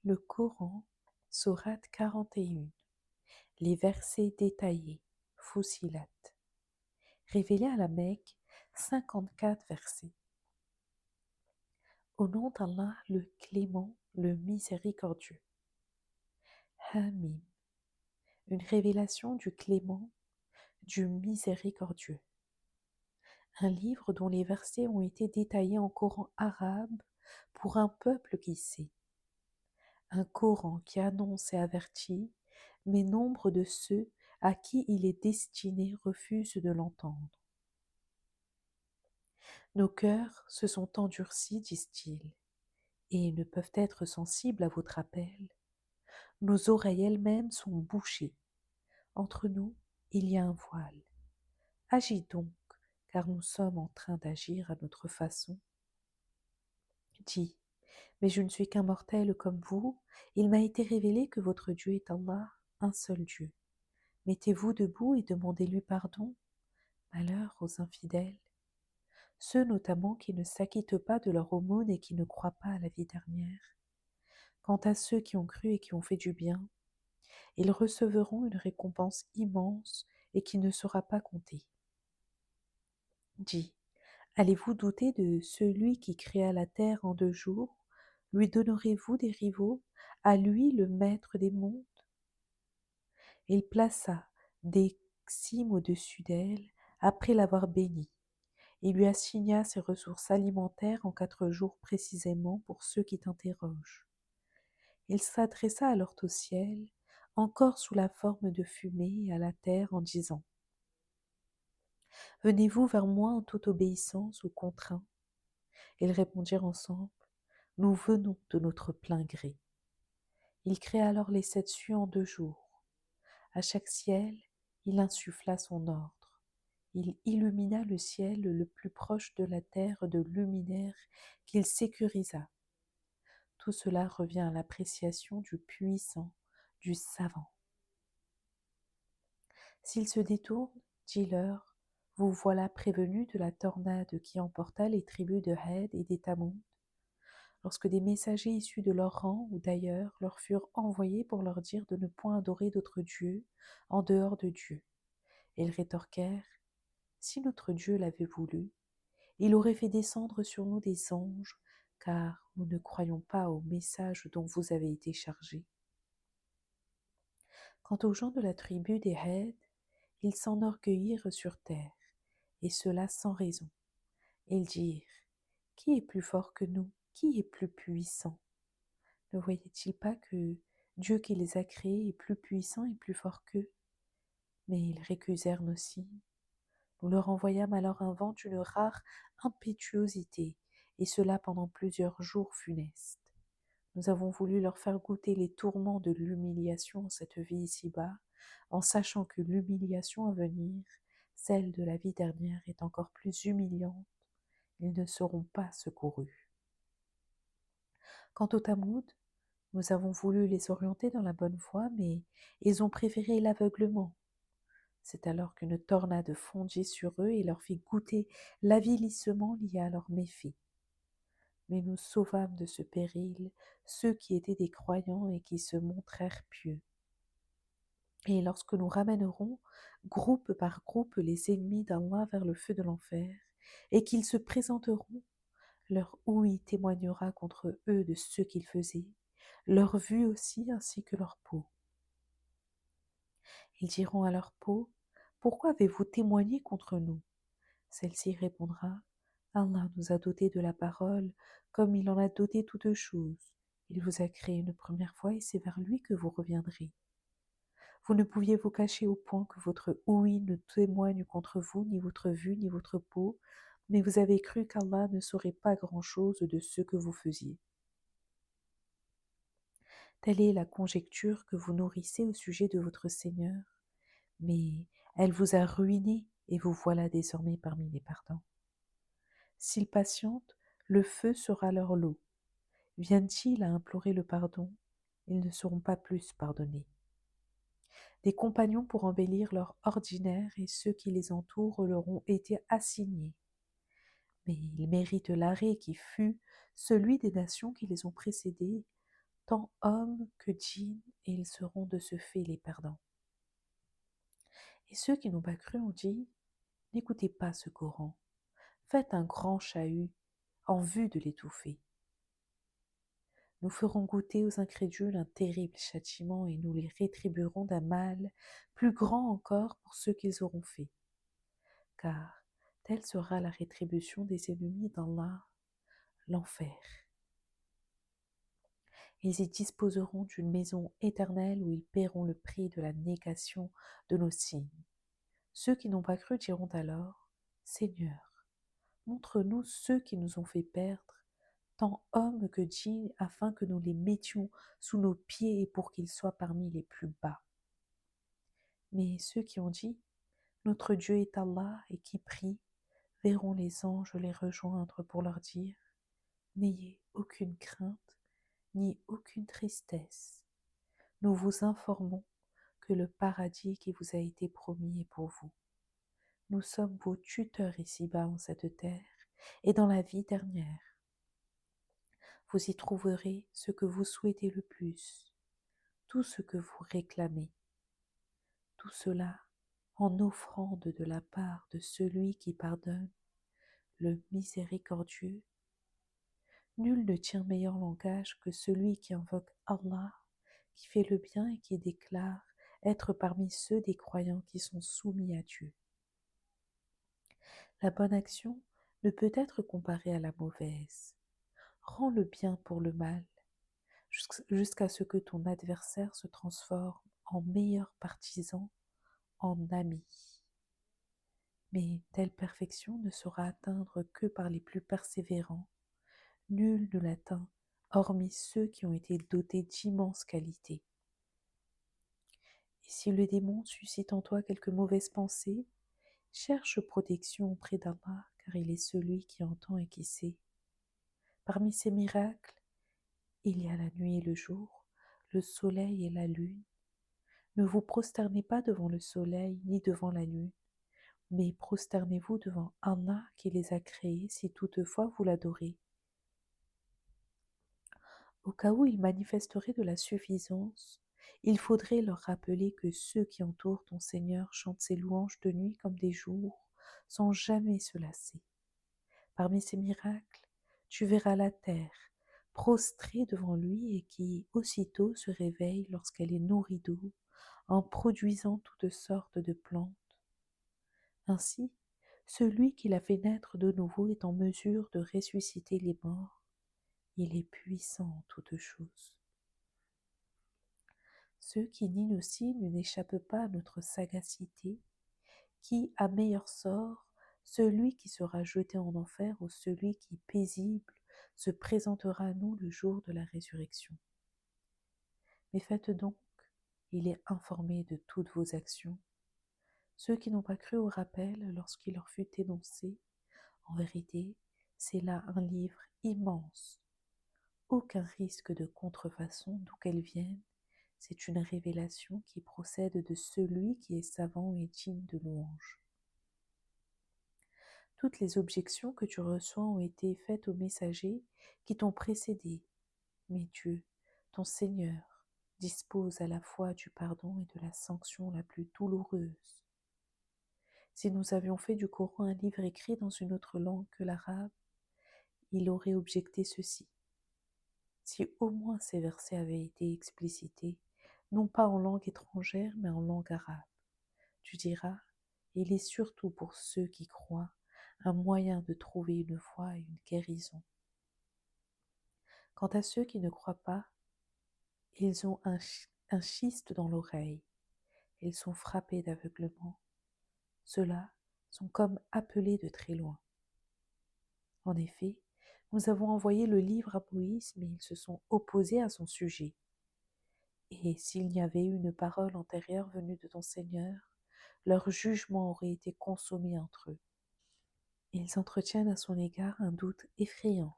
Le Coran, sourate 41, les versets détaillés, Fussilat. Révélé à la Mecque, 54 versets. Au nom d'Allah, le Clément, le Miséricordieux. Hamim. Une révélation du Clément, du Miséricordieux. Un livre dont les versets ont été détaillés en Coran arabe pour un peuple qui sait. Un Coran qui annonce et avertit, mais nombre de ceux à qui il est destiné refusent de l'entendre. Nos cœurs se sont endurcis, disent-ils, et ne peuvent être sensibles à votre appel. Nos oreilles elles-mêmes sont bouchées. Entre nous, il y a un voile. Agis donc, car nous sommes en train d'agir à notre façon. Dis, mais je ne suis qu'un mortel comme vous. Il m'a été révélé que votre Dieu est Allah, un seul Dieu. Mettez-vous debout et demandez-lui pardon. Malheur aux infidèles, ceux notamment qui ne s'acquittent pas de leur aumône et qui ne croient pas à la vie dernière. Quant à ceux qui ont cru et qui ont fait du bien, ils recevront une récompense immense et qui ne sera pas comptée. Dis, allez-vous douter de celui qui créa la terre en 2 jours? Lui donnerez-vous des rivaux, à lui le maître des mondes? Il plaça des cimes au-dessus d'elle après l'avoir bénie. Il lui assigna ses ressources alimentaires en 4 jours précisément pour ceux qui t'interrogent. Il s'adressa alors au ciel, encore sous la forme de fumée, et à la terre en disant : « Venez-vous vers moi en toute obéissance ou contraint ? Ils répondirent ensemble : « Nous venons de notre plein gré. » Il créa alors les 7 cieux en 2 jours. À chaque ciel, il insuffla son ordre. Il illumina le ciel le plus proche de la terre de luminaires qu'il sécurisa. Tout cela revient à l'appréciation du puissant, du savant. S'ils se détournent, dis-leur, vous voilà prévenus de la tornade qui emporta les tribus de Had et des Tamoud, lorsque des messagers issus de leur rang ou d'ailleurs leur furent envoyés pour leur dire de ne point adorer d'autres dieux en dehors de Dieu. Ils rétorquèrent, si notre Dieu l'avait voulu, il aurait fait descendre sur nous des anges, car nous ne croyons pas au message dont vous avez été chargés. Quant aux gens de la tribu des Had, ils s'enorgueillirent sur terre, et cela sans raison. Ils dirent, qui est plus fort que nous? Qui est plus puissant? Ne voyaient-ils pas que Dieu qui les a créés est plus puissant et plus fort qu'eux? Mais ils récusèrent nos signes. Nous leur envoyâmes alors un vent d'une rare impétuosité, et cela pendant plusieurs jours funestes. Nous avons voulu leur faire goûter les tourments de l'humiliation en cette vie ici-bas, en sachant que l'humiliation à venir, celle de la vie dernière, est encore plus humiliante. Ils ne seront pas secourus. Quant aux Tamoud, nous avons voulu les orienter dans la bonne voie, mais ils ont préféré l'aveuglement. C'est alors qu'une tornade fondit sur eux et leur fit goûter l'avilissement lié à leurs méfaits. Mais nous sauvâmes de ce péril ceux qui étaient des croyants et qui se montrèrent pieux. Et lorsque nous ramènerons, groupe par groupe, les ennemis d'Allah vers le feu de l'enfer, et qu'ils se présenteront, leur ouïe témoignera contre eux de ce qu'ils faisaient, leur vue aussi ainsi que leur peau. Ils diront à leur peau, pourquoi avez-vous témoigné contre nous? Celle-ci répondra, Allah nous a dotés de la parole comme il en a doté toutes choses. Il vous a créé une première fois et c'est vers lui que vous reviendrez. Vous ne pouviez vous cacher au point que votre ouïe ne témoigne contre vous, ni votre vue, ni votre peau, mais vous avez cru qu'Allah ne saurait pas grand-chose de ce que vous faisiez. Telle est la conjecture que vous nourrissez au sujet de votre Seigneur, mais elle vous a ruiné et vous voilà désormais parmi les pardants. S'ils patientent, le feu sera leur lot. Viennent-ils à implorer le pardon, ils ne seront pas plus pardonnés. Des compagnons pour embellir leur ordinaire et ceux qui les entourent leur ont été assignés. Mais ils méritent l'arrêt qui fut celui des nations qui les ont précédés, tant hommes que djinns, et ils seront de ce fait les perdants. Et ceux qui n'ont pas cru ont dit, n'écoutez pas ce Coran, faites un grand chahut en vue de l'étouffer. Nous ferons goûter aux incrédules un terrible châtiment et nous les rétribuerons d'un mal plus grand encore pour ce qu'ils auront fait. Car telle sera la rétribution des ennemis d'Allah, l'enfer. Ils y disposeront d'une maison éternelle où ils paieront le prix de la négation de nos signes. Ceux qui n'ont pas cru diront alors, Seigneur, montre-nous ceux qui nous ont fait perdre, tant hommes que djinns, afin que nous les mettions sous nos pieds et pour qu'ils soient parmi les plus bas. Mais ceux qui ont dit, notre Dieu est Allah et qui prient, verront les anges les rejoindre pour leur dire, n'ayez aucune crainte ni aucune tristesse. Nous vous informons que le paradis qui vous a été promis est pour vous. Nous sommes vos tuteurs ici-bas en cette terre et dans la vie dernière. Vous y trouverez ce que vous souhaitez le plus, tout ce que vous réclamez. Tout cela en offrande de la part de celui qui pardonne, le miséricordieux. Nul ne tient meilleur langage que celui qui invoque Allah, qui fait le bien et qui déclare être parmi ceux des croyants qui sont soumis à Dieu. La bonne action ne peut être comparée à la mauvaise. Rends le bien pour le mal, jusqu'à ce que ton adversaire se transforme en meilleur partisan, en ami. Mais telle perfection ne saura atteindre que par les plus persévérants. Nul ne l'atteint, hormis ceux qui ont été dotés d'immenses qualités. Et si le démon suscite en toi quelque mauvaise pensée, cherche protection auprès d'Allah, car il est celui qui entend et qui sait. Parmi ces miracles, il y a la nuit et le jour, le soleil et la lune. Ne vous prosternez pas devant le soleil ni devant la lune, mais prosternez-vous devant Allah qui les a créés si toutefois vous l'adorez. Au cas où ils manifesteraient de la suffisance, il faudrait leur rappeler que ceux qui entourent ton Seigneur chantent ses louanges de nuit comme des jours, sans jamais se lasser. Parmi ces miracles, tu verras la terre prostrée devant lui et qui aussitôt se réveille lorsqu'elle est nourrie d'eau, en produisant toutes sortes de plantes. Ainsi, celui qui l'a fait naître de nouveau est en mesure de ressusciter les morts. Il est puissant en toutes choses. Ceux qui nient nos signes n'échappent pas à notre sagacité, qui a meilleur sort, celui qui sera jeté en enfer ou celui qui, paisible, se présentera à nous le jour de la résurrection. Mais faites donc, il est informé de toutes vos actions. Ceux qui n'ont pas cru au rappel lorsqu'il leur fut énoncé, en vérité, c'est là un livre immense. Aucun risque de contrefaçon d'où qu'elle vienne, c'est une révélation qui procède de celui qui est savant et digne de louange. Toutes les objections que tu reçois ont été faites aux messagers qui t'ont précédé, mais Dieu, ton Seigneur, dispose à la fois du pardon et de la sanction la plus douloureuse. Si nous avions fait du Coran un livre écrit dans une autre langue que l'arabe, il aurait objecté ceci. Si au moins ces versets avaient été explicités, non pas en langue étrangère, mais en langue arabe. Tu diras, il est surtout pour ceux qui croient un moyen de trouver une voie et une guérison. Quant à ceux qui ne croient pas, ils ont un schiste dans l'oreille. Ils sont frappés d'aveuglement. Ceux-là sont comme appelés de très loin. En effet, nous avons envoyé le livre à Moïse, mais ils se sont opposés à son sujet. Et s'il n'y avait eu une parole antérieure venue de ton Seigneur, leur jugement aurait été consommé entre eux. Ils entretiennent à son égard un doute effrayant.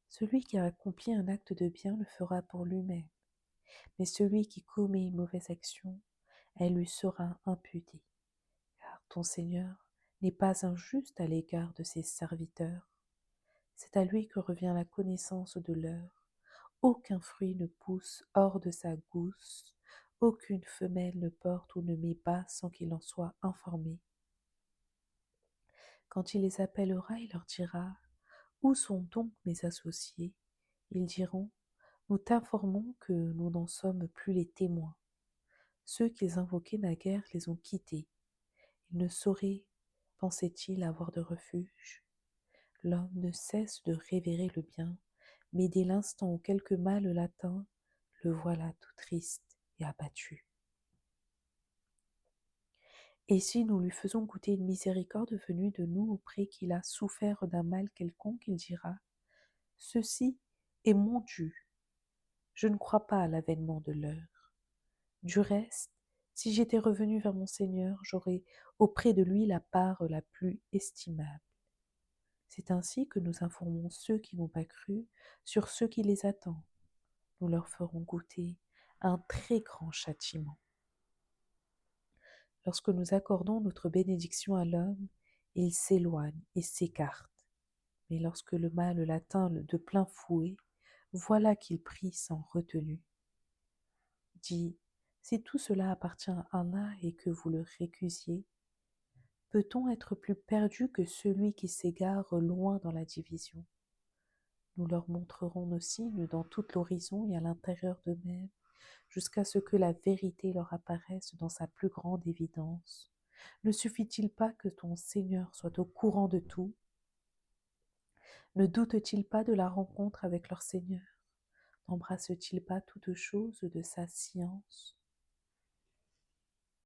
Celui qui a accompli un acte de bien le fera pour lui-même, mais celui qui commet une mauvaise action, elle lui sera imputée. Car ton Seigneur n'est pas injuste à l'égard de ses serviteurs. C'est à lui que revient la connaissance de l'heure, aucun fruit ne pousse hors de sa gousse, aucune femelle ne porte ou ne met bas sans qu'il en soit informé. Quand il les appellera, il leur dira: Où sont donc mes associés? Ils diront: Nous t'informons que nous n'en sommes plus les témoins. Ceux qu'ils invoquaient naguère les ont quittés. Ils ne sauraient, pensait-il, avoir de refuge. L'homme ne cesse de révérer le bien, mais dès l'instant où quelque mal l'atteint, le voilà tout triste et abattu. Et si nous lui faisons goûter une miséricorde venue de nous auprès qu'il a souffert d'un mal quelconque, il dira: Ceci est mon dû. Je ne crois pas à l'avènement de l'heure. Du reste, si j'étais revenu vers mon Seigneur, j'aurais auprès de lui la part la plus estimable. C'est ainsi que nous informons ceux qui n'ont pas cru sur ce qui les attend. Nous leur ferons goûter un très grand châtiment. Lorsque nous accordons notre bénédiction à l'homme, il s'éloigne et s'écarte. Mais lorsque le mal l'atteint de plein fouet, voilà qu'il prie sans retenue. Dit: Si tout cela appartient à Allah et que vous le récusiez, peut-on être plus perdu que celui qui s'égare loin dans la division? Nous leur montrerons nos signes dans tout l'horizon et à l'intérieur d'eux-mêmes, jusqu'à ce que la vérité leur apparaisse dans sa plus grande évidence. Ne suffit-il pas que ton Seigneur soit au courant de tout? Ne doutent-ils pas de la rencontre avec leur Seigneur? N'embrassent-ils pas toutes choses de sa science?